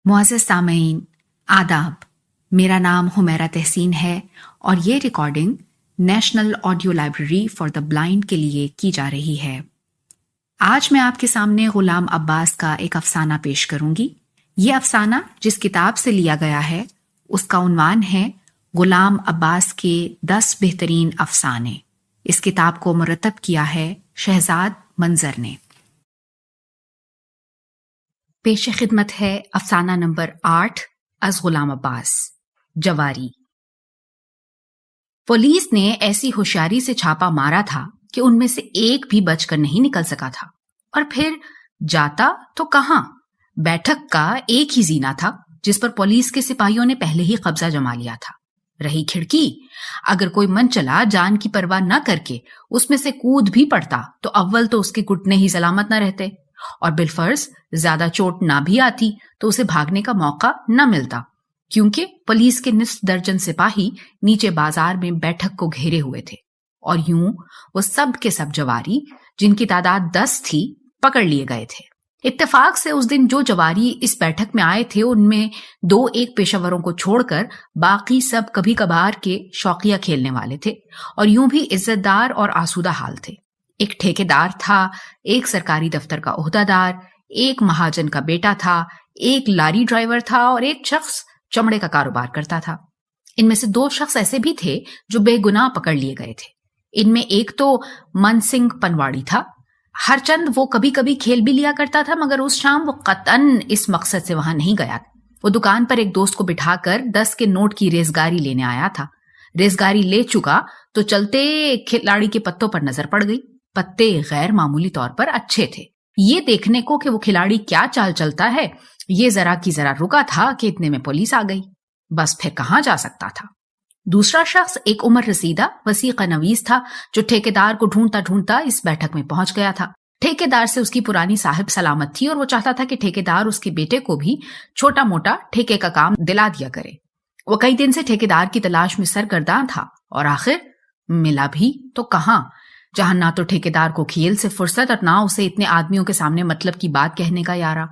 معزز سامعین، آداب۔ میرا نام حمیرہ تحسین ہے اور یہ recording national audio library for the blind کے لیے کی جا رہی ہے۔ آج میں آپ کے سامنے غلام عباس کا ایک افسانہ پیش کروں گی۔ یہ افسانہ جس کتاب سے لیا گیا ہے اس کا عنوان ہے غلام عباس کے 10 بہترین افسانے۔ اس کتاب کو مرتب کیا ہے شہزاد منظر نے۔ پیش خدمت ہے افسانہ نمبر 8 از غلام عباس، جواری۔ پولیس نے ایسی ہوشیاری سے چھاپا مارا تھا کہ ان میں سے ایک بھی بچ کر نہیں نکل سکا تھا، اور پھر جاتا تو کہاں؟ بیٹھک کا ایک ہی زینہ تھا جس پر پولیس کے سپاہیوں نے پہلے ہی قبضہ جما لیا تھا۔ رہی کھڑکی، اگر کوئی من چلا جان کی پرواہ نہ کر کے اس میں سے کود بھی پڑتا تو اول تو اس کے گھٹنے ہی سلامت نہ رہتے، اور بالفرض زیادہ چوٹ نہ بھی آتی تو اسے بھاگنے کا موقع نہ ملتا، کیونکہ پولیس کے نصف درجن سپاہی نیچے بازار میں بیٹھک کو گھیرے ہوئے تھے، اور یوں وہ سب کے سب جواری جن کی تعداد 10 تھی پکڑ لیے گئے تھے۔ اتفاق سے اس دن جو جواری اس بیٹھک میں آئے تھے ان میں 2-1 پیشہ وروں کو چھوڑ کر باقی سب کبھی کبھار کے شوقیہ کھیلنے والے تھے، اور یوں بھی عزت دار اور آسودہ حال تھے۔ ایک ٹھیکیدار تھا، ایک سرکاری دفتر کا عہدہ دار، ایک مہاجن کا بیٹا تھا، ایک لاری ڈرائیور تھا، اور ایک شخص چمڑے کا کاروبار کرتا تھا۔ ان میں سے 2 شخص ایسے بھی تھے جو بے گناہ پکڑ لیے گئے تھے۔ ان میں ایک تو من سنگھ پنواڑی تھا۔ ہر چند وہ کبھی کبھی کھیل بھی لیا کرتا تھا، مگر اس شام وہ قطعاً اس مقصد سے وہاں نہیں گیا۔ وہ دکان پر ایک دوست کو بٹھا کر 10 کے نوٹ کی ریزگاری لینے آیا تھا۔ ریزگاری لے چکا تو چلتے کھلاڑی کے پتوں پر نظر پڑ گئی۔ پتے غیر معمولی طور پر اچھے تھے۔ یہ دیکھنے کو کہ وہ کھلاڑی کیا چال چلتا ہے، یہ ذرا کی ذرا رکا تھا کہ اتنے میں پولیس آ گئی۔ بس پھر کہاں جا سکتا تھا؟ دوسرا شخص ایک عمر رسیدہ وثیقہ نویس تھا جو ٹھیکیدار کو ڈھونڈتا ڈھونڈتا اس بیٹھک میں پہنچ گیا تھا۔ ٹھیکیدار سے اس کی پرانی صاحب سلامت تھی، اور وہ چاہتا تھا کہ ٹھیکیدار اس کے بیٹے کو بھی چھوٹا موٹا ٹھیکے کا کام دلا دیا کرے۔ وہ کئی دن سے ٹھیکیدار کی تلاش میں سرگرداں تھا، اور آخر ملا بھی تو کہاں، جہاں نہ تو ٹھیکیدار کو کھیل سے فرصت اور نہ اسے اتنے آدمیوں کے سامنے مطلب کی بات کہنے کا یارا۔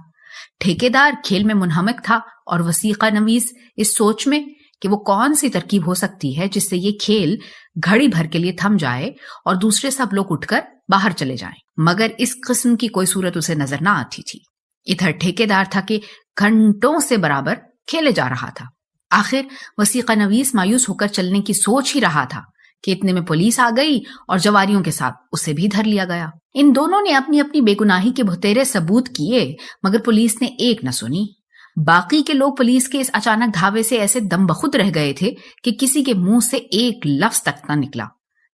ٹھیکیدار کھیل میں منہمک تھا، اور وثیقہ نویس اس سوچ میں کہ وہ کون سی ترکیب ہو سکتی ہے جس سے یہ کھیل گھڑی بھر کے لیے تھم جائے اور دوسرے سب لوگ اٹھ کر باہر چلے جائیں، مگر اس قسم کی کوئی صورت اسے نظر نہ آتی تھی۔ ادھر ٹھیکیدار تھا کہ گھنٹوں سے برابر کھیلے جا رہا تھا۔ آخر وثیقہ نویس مایوس ہو کر چلنے کی سوچ ہی رہا تھا کہ اتنے میں پولیس آ گئی اور جواریوں کے ساتھ اسے بھی دھر لیا گیا۔ ان دونوں نے اپنی اپنی بے گناہی کے بہتیرے ثبوت کیے، مگر پولیس نے ایک نہ سنی۔ باقی کے لوگ پولیس کے اس اچانک دھاوے سے ایسے دم بخود رہ گئے تھے کہ کسی کے منہ سے ایک لفظ تک نہ نکلا۔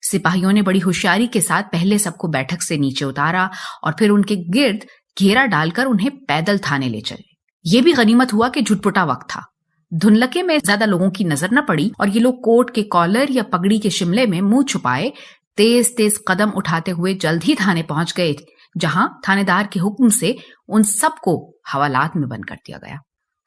سپاہیوں نے بڑی ہوشیاری کے ساتھ پہلے سب کو بیٹھک سے نیچے اتارا اور پھر ان کے گرد گھیرا ڈال کر انہیں پیدل تھانے لے چلے۔ یہ بھی غنیمت ہوا کہ جھٹپٹا وقت تھا۔ دھندلکے میں زیادہ لوگوں کی نظر نہ پڑی، اور یہ لوگ کوٹ کے کالر یا پگڑی کے شملے میں منہ چھپائے تیز تیز قدم اٹھاتے ہوئے جلد ہی تھانے پہنچ گئے، جہاں تھانے دار کے حکم سے ان سب کو حوالات میں بند کر دیا گیا۔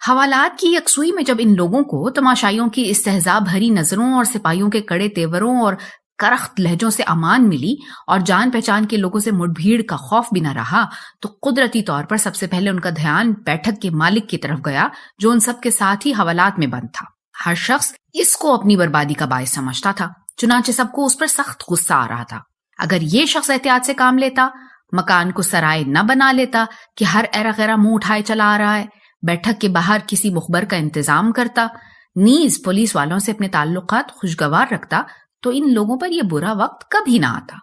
حوالات کی یکسوئی میں جب ان لوگوں کو تماشائیوں کی استہزاء بھری نظروں اور سپاہیوں کے کڑے تیوروں اور کرخت لہجوں سے امان ملی، اور جان پہچان کے لوگوں سے مٹ بھیڑ کا خوف بھی نہ رہا، تو قدرتی طور پر سب سے پہلے ان کا دھیان بیٹھک کے مالک کی طرف گیا جو ان سب کے ساتھ ہی حوالات میں بند تھا۔ ہر شخص اس کو اپنی بربادی کا باعث سمجھتا تھا، چنانچہ سب کو اس پر سخت غصہ آ رہا تھا۔ اگر یہ شخص احتیاط سے کام لیتا، مکان کو سرائے نہ بنا لیتا کہ ہر ایرا غیرہ منہ اٹھائے چلا آ رہا ہے، بیٹھک کے باہر کسی مخبر کا انتظام کرتا، نیز پولیس والوں سے اپنے تعلقات خوشگوار رکھتا، تو ان لوگوں پر یہ برا وقت کبھی نہ آتا۔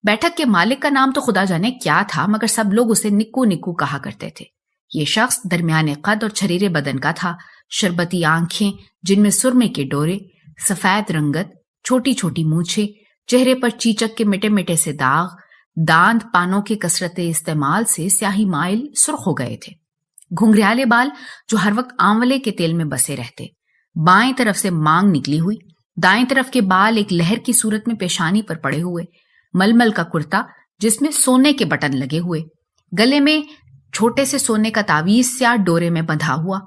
بیٹھک کے مالک کا نام تو خدا جانے کیا تھا، مگر سب لوگ اسے نکو نکو کہا کرتے تھے۔ یہ شخص درمیانے قد اور چھریرے بدن کا تھا، شربتی آنکھیں جن میں سرمے کے ڈورے، سفید رنگت، چھوٹی چھوٹی مونچھیں، چہرے پر چیچک کے مٹے مٹے سے داغ، دانت پانوں کے کثرت استعمال سے سیاہی مائل سرخ ہو گئے تھے، گھنگریالے بال جو ہر وقت آنولے کے تیل میں بسے رہتے، بائیں طرف سے مانگ نکلی ہوئی، دائیں طرف کے بال ایک لہر کی صورت میں پیشانی پر پڑے ہوئے، ململ کا کرتا جس میں سونے کے بٹن لگے ہوئے، گلے میں چھوٹے سے سونے کا تعویذ سیاہ ڈورے میں بندھا ہوا۔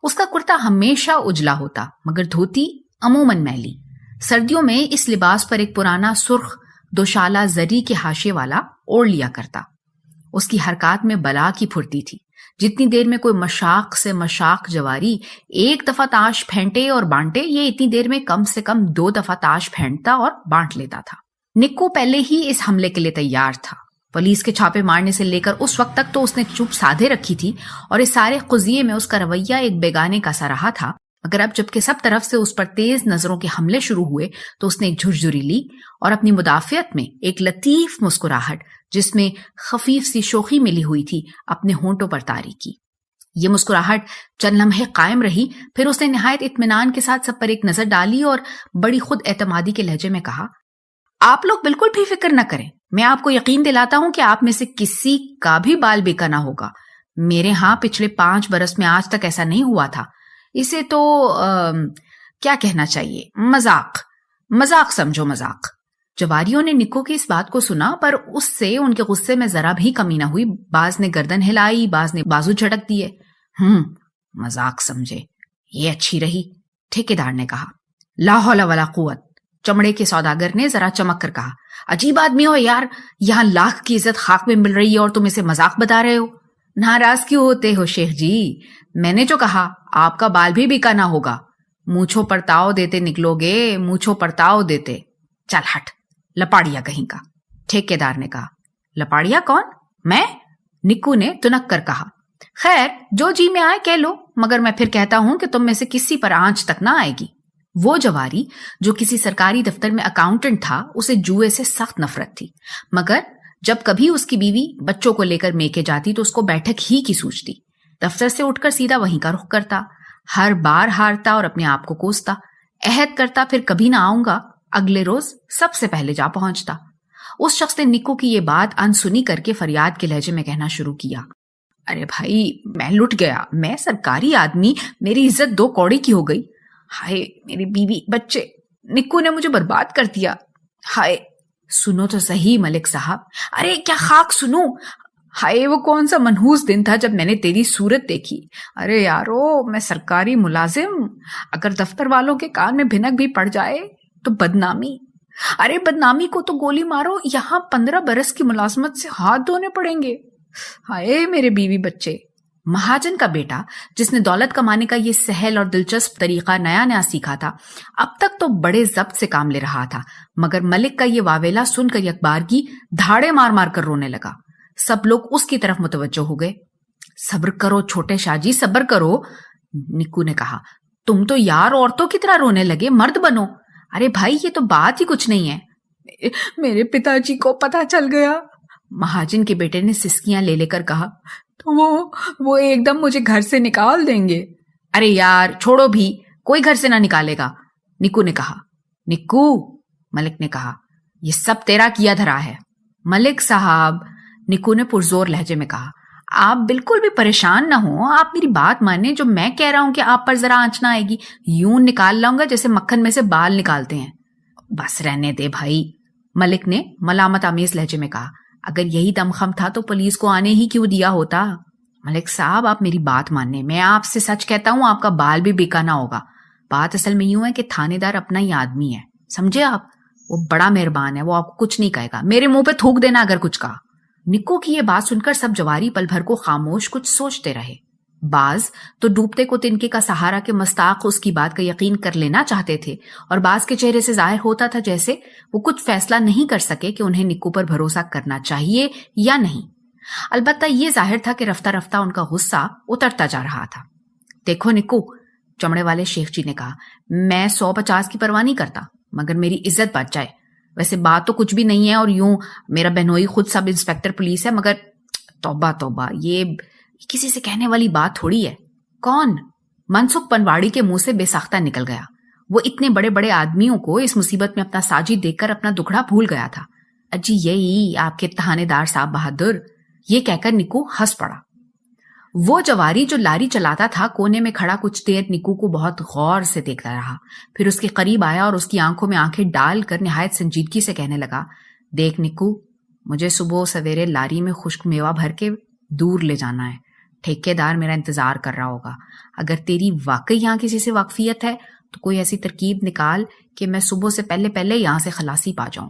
اس کا کرتا ہمیشہ اجلا ہوتا، مگر دھوتی عموماً میلی۔ سردیوں میں اس لباس پر ایک پرانا سرخ دوشالہ زری کے حاشے والا اوڑھ لیا کرتا۔ اس کی حرکات میں بلا کی پھرتی تھی، جتنی دیر میں کوئی مشاق سے مشاق جواری ایک دفعہ تاش پھینٹے اور بانٹے، یہ اتنی دیر میں کم سے کم 2 دفعہ تاش پھینٹتا اور بانٹ لیتا تھا۔ نکو پہلے ہی اس حملے کے لیے تیار تھا۔ پولیس کے چھاپے مارنے سے لے کر اس وقت تک تو اس نے چپ سادھے رکھی تھی، اور اس سارے قضیے میں اس کا رویہ ایک بیگانے کا سا رہا تھا، مگر اب جب کہ سب طرف سے اس پر تیز نظروں کے حملے شروع ہوئے تو اس نے ایک جھرجھری لی اور اپنی مدافعت میں ایک لطیف مسکراہٹ جس میں خفیف سی شوخی ملی ہوئی تھی اپنے ہونٹوں پر طاری کی۔ یہ مسکراہٹ چند لمحے قائم رہی، پھر اس نے نہایت اطمینان کے ساتھ سب پر ایک نظر ڈالی اور بڑی خود اعتمادی کے لہجے میں کہا، آپ لوگ بالکل بھی فکر نہ کریں، میں آپ کو یقین دلاتا ہوں کہ آپ میں سے کسی کا بھی بال بیکا نہ ہوگا۔ میرے ہاں پچھلے 5 برس میں آج تک ایسا نہیں ہوا تھا۔ اسے تو کیا کہنا چاہیے، مذاق سمجھو، مذاق۔ جواریوں نے نکو کی اس بات کو سنا، پر اس سے ان کے غصے میں ذرا بھی کمی نہ ہوئی۔ بعض نے گردن ہلائی، بعض نے بازو جھٹک دیے۔ مذاق سمجھے، یہ اچھی رہی، ٹھیکیدار نے کہا۔ لا حول ولا قوت، چمڑے کے سوداگر نے ذرا چمک کر کہا۔ عجیب آدمی ہو یار، یہاں لاکھ کی عزت خاک میں مل رہی ہے اور تم اسے مذاق بتا رہے ہو۔ ناراض کیوں ہوتے ہو شیخ جی؟ میں نے جو کہا، آپ کا بال بھی بیکا نہ ہوگا۔ مونچھوں پر تاؤ دیتے نکلو گے، مونچھوں پر تاؤ دیتے۔ چل ہٹ، لپاڑیا کہیں کا، ٹھیکیدار نے کہا۔ لپاڑیا کون؟ میں؟ نکو نے تنک کر کہا۔ خیر، جو جی میں آئے کہہ لو، مگر میں پھر کہتا ہوں کہ تم میں سے کسی پر آنچ تک نہ آئے گی۔ وہ جواری جو کسی سرکاری دفتر میں اکاؤنٹنٹ تھا، اسے جوئے سے سخت نفرت تھی، مگر جب کبھی اس کی بیوی بچوں کو لے کر میکے جاتی تو اس کو بیٹھک ہی کی سوچتی۔ دفتر سے اٹھ کر سیدھا وہیں کا رخ کرتا، ہر بار ہارتا اور اپنے آپ کو کوستا، عہد کرتا پھر کبھی نہ آؤں گا، اگلے روز سب سے پہلے جا پہنچتا۔ اس شخص نے نکو کی یہ بات انسنی کر کے فریاد کے لہجے میں کہنا شروع کیا۔ ارے بھائی، میں لٹ گیا، میں سرکاری آدمی، میری عزت 2 کوڑی کی ہو گئی۔ ہائے میری بیوی بچے، نکو نے مجھے برباد کر دیا۔ ہائے، سنو تو صحیح ملک صاحب۔ ارے کیا خاک سنو؟ ہائے، وہ کون سا منحوس دن تھا جب میں نے تیری صورت دیکھی۔ ارے یارو، میں سرکاری ملازم، اگر دفتر والوں کے کان میں بھنک بھی پڑ جائے تو بدنامی۔ ارے بدنامی کو تو گولی مارو، یہاں 15 برس کی ملازمت سے ہاتھ دھونے پڑیں گے۔ ہائے میرے بیوی بچے۔ مہاجن کا بیٹا، جس نے دولت کمانے کا یہ سہل اور دلچسپ طریقہ نیا سیکھا تھا، اب تک تو بڑے ضبط سے کام لے رہا تھا، مگر ملک کا یہ واویلا سن کر یکبارگی دھاڑے مار مار کر رونے لگا۔ سب لوگ اس کی طرف متوجہ ہو گئے۔ صبر کرو چھوٹے شاہ جی، صبر کرو، نکو نے کہا۔ تم تو یار عورتوں کی طرح رونے لگے، مرد بنو۔ ارے بھائی، یہ تو بات ہی کچھ نہیں ہے۔ میرے پتا جی کو پتا چل گیا، مہاجن کے بیٹے نے سسکیاں لے کر کہا، تو وہ ایک دم مجھے گھر سے نکال دیں گے۔ ارے یار چھوڑو بھی، کوئی گھر سے نہ نکالے گا، نکو نے کہا۔ نکو، ملک نے کہا، یہ سب تیرا کیا دھرا ہے۔ ملک صاحب، نکو نے پرزور لہجے میں کہا، آپ بالکل بھی پریشان نہ ہوں، آپ میری بات مانیں، جو میں کہہ رہا ہوں کہ آپ پر ذرا آنچ نہ آئے گی، یوں نکال لاؤں گا جیسے مکھن میں سے بال نکالتے ہیں۔ بس رہنے دے بھائی، ملک نے ملامت آمیز لہجے میں کہا۔ اگر یہی دمخم تھا تو پولیس کو آنے ہی کیوں دیا ہوتا؟ ملک صاحب، آپ میری بات مانیں، میں آپ سے سچ کہتا ہوں، آپ کا بال بھی بیکا نہ ہوگا۔ بات اصل میں یوں ہے کہ تھانے دار اپنا ہی آدمی ہے، سمجھے آپ؟ وہ بڑا مہربان ہے، وہ آپ کو کچھ نہیں کہے گا، میرے منہ پہ تھوک دینا اگر کچھ کہا۔ نکو کی یہ بات سن کر سب جواری پل بھر کو خاموش کچھ سوچتے رہے۔ بعض تو ڈوبتے کو تنکے کا سہارا کے مستاق اس کی بات کا یقین کر لینا چاہتے تھے، اور بعض کے چہرے سے ظاہر ہوتا تھا جیسے وہ کچھ فیصلہ نہیں کر سکے کہ انہیں نکو پر بھروسہ کرنا چاہیے یا نہیں۔ البتہ یہ ظاہر تھا کہ رفتہ رفتہ ان کا غصہ اترتا جا رہا تھا۔ دیکھو نکو، چمڑے والے شیخ جی نے کہا، میں 150 کی پرواہ نہیں کرتا، مگر میری عزت بچ جائے۔ ویسے بات تو کچھ بھی نہیں ہے، اور یوں میرا بہنوئی خود سب انسپیکٹر پولیس ہے، مگر توبہ توبہ، یہ کسی سے کہنے والی بات تھوڑی ہے۔ کون؟ منسکھ پنواڑی کے منہ سے بے ساختہ نکل گیا۔ وہ اتنے بڑے بڑے آدمیوں کو اس مصیبت میں اپنا ساجد دیکھ کر اپنا دکھڑا بھول گیا تھا۔ اجی یہی آپ کے تھانے دار صاحب بہادر، یہ کہہ کر نکو ہنس پڑا۔ وہ جواری جو لاری چلاتا تھا کونے میں کھڑا کچھ دیر نکو کو بہت غور سے دیکھتا رہا، پھر اس کے قریب آیا اور اس کی آنکھوں میں آنکھیں ڈال کر نہایت سنجیدگی سے کہنے لگا، دیکھ نکو، مجھے صبح سویرے لاری میں خشک میوہ بھر کے دور لے جانا ہے، ٹھیکیدار میرا انتظار کر رہا ہوگا۔ اگر تیری واقعی یہاں کسی سے واقفیت ہے تو کوئی ایسی ترکیب نکال کہ میں صبح سے پہلے یہاں سے خلاصی پا جاؤں۔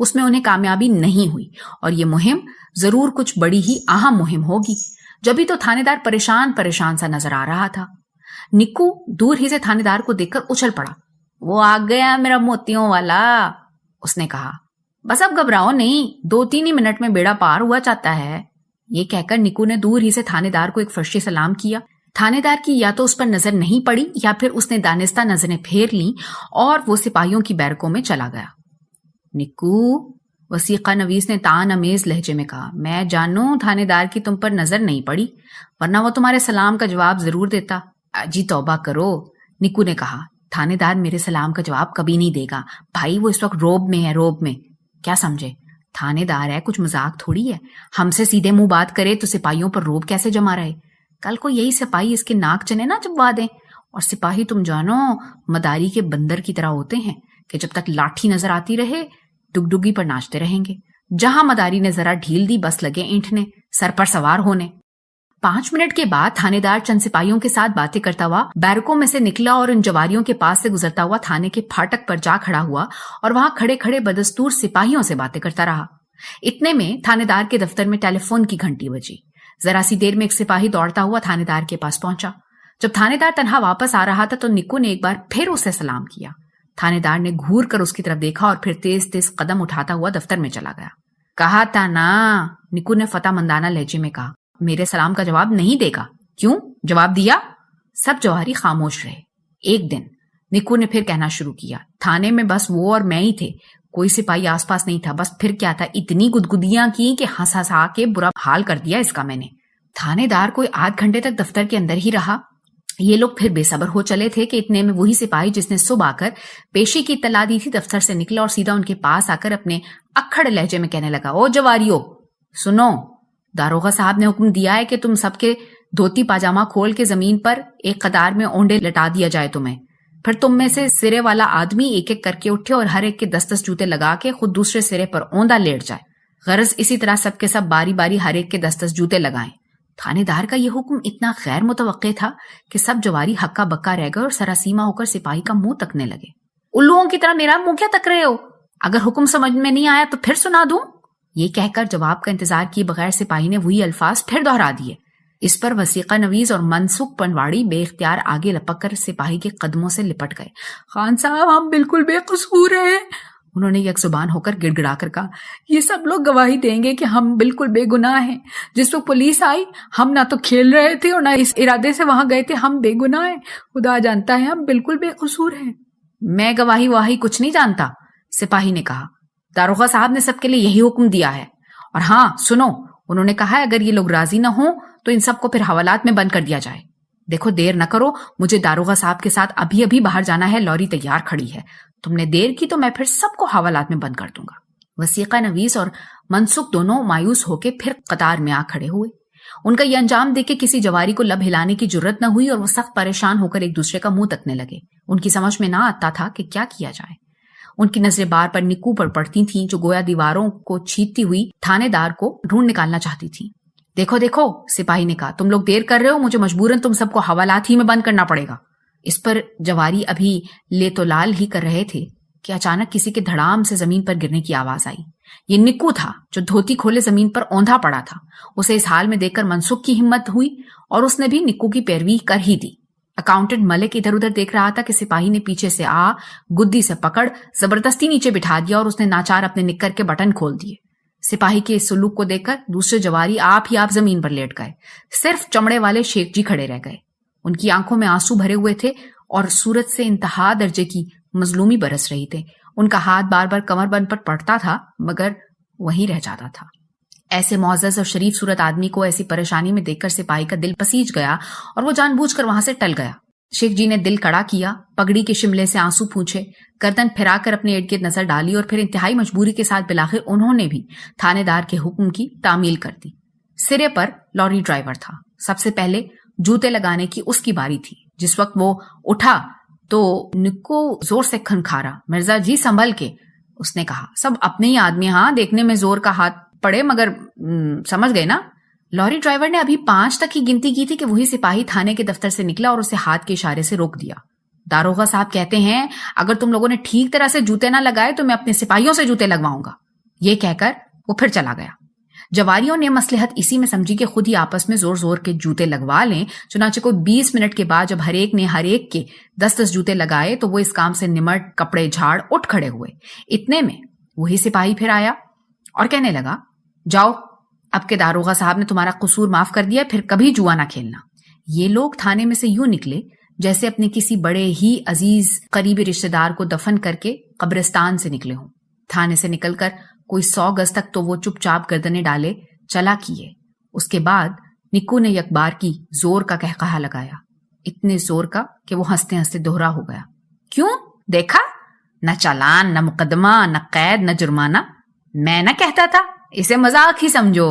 اس میں انہیں کامیابی نہیں ہوئی اور یہ مہم ضرور کچھ بڑی ہی اہم مہم ہوگی. جبھی تو تھانے دار پریشان سا نظر آ رہا تھا. نکو دور ہی سے تھانے دار کو دیکھ کر اچھل پڑا. وہ آ گیا میرا موتیوں والا, اس نے کہا. بس اب گھبراؤ نہیں, 2-3 ہی منٹ میں بیڑا پار ہوا چاہتا ہے. یہ کہہ کر نکو نے دور ہی سے تھانے دار کو ایک فرشی سلام کیا. تھانے دار کی یا تو اس پر نظر نہیں پڑی یا پھر اس نے دانستہ نظریں پھیر لیں اور وہ سپاہیوں کی بیرکوں میں چلا گیا. نکو, وثیقہ نویس نے تان امیز لہجے میں کہا, میں جانوں تھانے دار کی تم پر نظر نہیں پڑی, ورنہ وہ تمہارے سلام کا جواب ضرور دیتا. جی توبہ کرو, نکو نے کہا. تھانے دار میرے سلام کا جواب کبھی نہیں دے گا بھائی, وہ اس وقت روب میں. کیا سمجھے, تھانے دار ہے, کچھ مذاق تھوڑی ہے. ہم سے سیدھے منہ بات کرے تو سپاہیوں پر روب کیسے جما رہے؟ کل کو یہی سپاہی اس کے ناک چنے نہ چبوا دیں. اور سپاہی تم جانو مداری کے بندر کی طرح ہوتے ہیں کہ جب تک لاٹھی نظر آتی رہے ڈگڈگی پر ناچتے رہیں گے. جہاں مداری نے ذرا ڈھیل دی بس لگے اینٹھنے, سر پر سوار ہونے. 5 منٹ کے بعد تھانے دار چند سپاہیوں کے ساتھ باتیں کرتا ہوا بیرکوں میں سے نکلا اور ان جواریوں کے پاس سے گزرتا ہوا تھانے کے پھاٹک پر جا کھڑا ہوا اور وہاں کھڑے کھڑے بدستور سپاہیوں سے باتیں کرتا رہا. اتنے میں تھانے دار کے دفتر میں ٹیلی فون کی گھنٹی بجی. ذرا سی دیر میں ایک سپاہی دوڑتا ہوا تھانے دار کے پاس پہنچا. جب تھانے دار تنہا واپس آ رہا تھا تو نکو نے ایک بار پھر اسے سلام کیا. تھانے دار نے گھور کر اس کی طرف دیکھا اور پھر تیز تیز قدم اٹھاتا ہوا دفتر میں چلا گیا. کہا تھا نا, نکو نے فتح مندانہ لہجے میں کہا. میرے سلام کا جواب نہیں دے گا؟ کیوں, جواب دیا؟ سب جوہری خاموش رہے. ایک دن نکو نے پھر کہنا شروع کیا, تھانے میں بس وہ اور میں ہی تھے, کوئی سپاہی آس پاس نہیں تھا. بس پھر کیا تھا, اتنی گدگدیاں کی کہ ہنس ہنسا کے برا حال کر دیا اس کا میں نے. تھانے دار کوئی آدھ گھنٹے تک دفتر کے اندر ہی رہا. یہ لوگ پھر بے صبر ہو چلے تھے کہ اتنے میں وہی سپاہی جس نے صبح آ کر پیشی کی اطلاع دی تھی دفتر سے نکلا اور سیدھا ان کے پاس آ کر اپنے اکھڑ لہجے میں کہنے لگا, او جواریو سنو, داروغہ صاحب نے حکم دیا ہے کہ تم سب کے دھوتی پاجامہ کھول کے زمین پر ایک قطار میں اونڈے لٹا دیا جائے تمہیں. پھر تم میں سے سرے والا آدمی ایک ایک کر کے اٹھے اور ہر ایک کے 10 جوتے لگا کے خود دوسرے سرے پر اوندا لیٹ جائے. غرض اسی طرح سب کے سب باری باری ہر ایک کے 10 جوتے لگائیں. تھانے دار کا یہ حکم اتنا غیر متوقع تھا کہ سب جواری ہکا بکا رہ گئے اور سراسیما ہو کر سپاہی کا منہ تکنے لگے. الوؤں کی طرح میرا منہ کیا تک رہے ہو؟ اگر حکم سمجھ میں نہیں آیا تو پھر سنا دوں. یہ کہہ کر جواب کا انتظار کیے بغیر سپاہی نے وہی الفاظ پھر دہرا دیے. اس پر وثیقہ نویس اور منسوخ پنواڑی بے اختیار آگے لپک کر سپاہی کے قدموں سے لپٹ گئے. خان صاحب ہم بالکل بے قصور ہیں, انہوں نے یک زبان ہو کر گڑ گڑا کر کہا. یہ سب لوگ گواہی دیں گے کہ ہم بالکل بے گناہ ہیں. جس وقت پولیس آئی ہم نہ تو کھیل رہے تھے اور نہ اس ارادے سے وہاں گئے تھے. ہم بے گناہ ہیں, خدا جانتا ہے ہم بالکل بے قصور ہیں. میں گواہی واہی کچھ نہیں جانتا, سپاہی نے کہا. داروغہ صاحب نے سب کے لیے یہی حکم دیا ہے. اور ہاں سنو, انہوں نے کہا ہے اگر یہ لوگ راضی نہ ہوں تو ان سب کو پھر حوالات میں بند کر دیا جائے. دیکھو دیر نہ کرو, مجھے داروغہ صاحب کے ساتھ ابھی باہر جانا ہے. لوری تیار کھڑی ہے, تم نے دیر کی تو میں پھر سب کو حوالات میں بند کر دوں گا. وثیقہ نویس اور منسوخ دونوں مایوس ہو کے پھر قطار میں آ کھڑے ہوئے. ان کا یہ انجام دیکھ کے کسی جواری کو لب ہلانے کی جرت نہ ہوئی اور وہ سخت پریشان ہو کر ایک دوسرے کا منہ تکنے لگے. ان کی سمجھ میں نہ آتا تھا کہ کیا کیا جائے. ان کی نظریں بار پر نکو پر پڑتی تھیں جو گویا دیواروں کو چھیدتی ہوئی تھانے دار کو ڈھونڈ نکالنا چاہتی تھی. دیکھو دیکھو, سپاہی نے کہا, تم لوگ دیر کر رہے ہو, مجھے مجبوراً تم سب کو حوالات ہی میں بند کرنا پڑے گا. اس پر جواری ابھی لے تو لال ہی کر رہے تھے کہ اچانک کسی کے دھڑام سے زمین پر گرنے کی آواز آئی. یہ نکو تھا جو دھوتی کھولے زمین پر اوندھا پڑا تھا. اسے اس حال میں دیکھ کر منسوخ کی ہمت ہوئی اور اس نے بھی نکو کی پیروی کر ہی دی. اکاؤنٹنٹ ملک ادھر ادھر دیکھ رہا تھا کہ سپاہی نے پیچھے سے گدی سے پکڑ زبردستی نیچے بٹھا دیا اور اس نے ناچار اپنے نکر کے بٹن کھول دیے. سپاہی کے اس سلوک کو دیکھ کر دوسرے جواری آپ زمین پر لیٹ گئے. صرف چمڑے والے شیخ جی کھڑے رہ گئے. ان کی آنکھوں میں آنسو بھرے ہوئے تھے اور صورت سے انتہا درجے کی مظلومی برس رہی تھے. ان کا ہاتھ بار بار کمر بند پر پڑتا تھا مگر وہیں رہ جاتا تھا. ایسے معزز اور شریف صورت آدمی کو ایسی پریشانی میں دیکھ کر سپاہی کا دل پسیج گیا اور وہ جان بوجھ کر وہاں سے ٹل گیا. شیخ جی نے دل کڑا کیا, پگڑی کے شملے سے آنسو پونچھے, گردن پھرا کر اپنے ارد گرد نظر ڈالی اور پھر انتہائی مجبوری کے ساتھ بالآخر انہوں نے بھی تھانے دار کے حکم کی تعمیل کر دی. سرے پر لوری ڈرائیور تھا. سب سے پہلے جوتے لگانے کی اس کی باری تھی. جس وقت وہ اٹھا تو نکو زور سے کھنکھارا. مرزا جی سنبھل کے, اس نے کہا. سب اپنے ہی آدمی, ہاں دیکھنے میں زور کا ہاتھ پڑے مگر سمجھ گئے نا. لوری ڈرائیور نے ابھی 5 تک ہی گنتی کی تھی کہ وہی سپاہی تھانے کے دفتر سے نکلا اور اسے ہاتھ کے اشارے سے روک دیا. داروغہ صاحب کہتے ہیں اگر تم لوگوں نے ٹھیک طرح سے جوتے نہ لگائے تو میں اپنے سپاہیوں سے جوتے لگواؤں گا. یہ کہہ کر وہ پھر چلا گیا۔ جواریوں نے مصلحت اسی میں سمجھی کہ خود ہی آپس میں زور زور کے جوتے لگوا لیں، چنانچہ کوئی 20 منٹ کے بعد جب ہر ایک نے ہر ایک کے 10 جوتے لگائے تو وہ اس کام سے نمٹ کپڑے جھاڑ اٹھ کھڑے ہوئے۔ اتنے میں وہی سپاہی پھر آیا اور کہنے لگا، جاؤ، اب کے داروغہ صاحب نے تمہارا قصور معاف کر دیا، پھر کبھی جوا نہ کھیلنا۔ یہ لوگ تھانے میں سے یوں نکلے جیسے اپنے کسی بڑے ہی عزیز قریبی رشتہ دار کو دفن کر کے قبرستان سے نکلے ہوں۔ تھانے سے نکل کر کوئی 100 گز تک تو وہ چپ چاپ گردنیں ڈالے چلا کیے۔ اس کے بعد نکو نے یک بار کی زور کا قہقہا لگایا، اتنے زور کا کہ وہ ہنستے ہنستے دوہرا ہو گیا۔ کیوں؟ دیکھا، نہ چالان، نہ مقدمہ، نہ قید، نہ جرمانہ۔ میں نہ کہتا تھا، اسے مذاق ہی سمجھو۔